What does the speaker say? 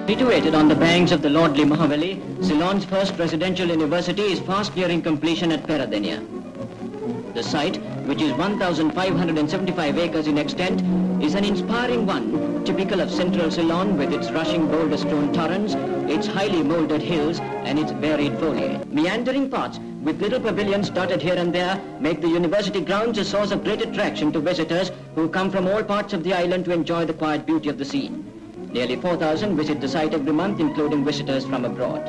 Situated on the banks of the Lordly Mahavali, Ceylon's first residential university is fast nearing completion at Peradeniya. The site, which is 1,575 acres in extent, is an inspiring one, typical of central Ceylon with its rushing boulder stone torrents, its highly molded hills and its varied foliage. Meandering paths with little pavilions dotted here and there make the university grounds a source of great attraction to visitors who come from all parts of the island to enjoy the quiet beauty of the scene. Nearly 4,000 visit the site every month, including visitors from abroad.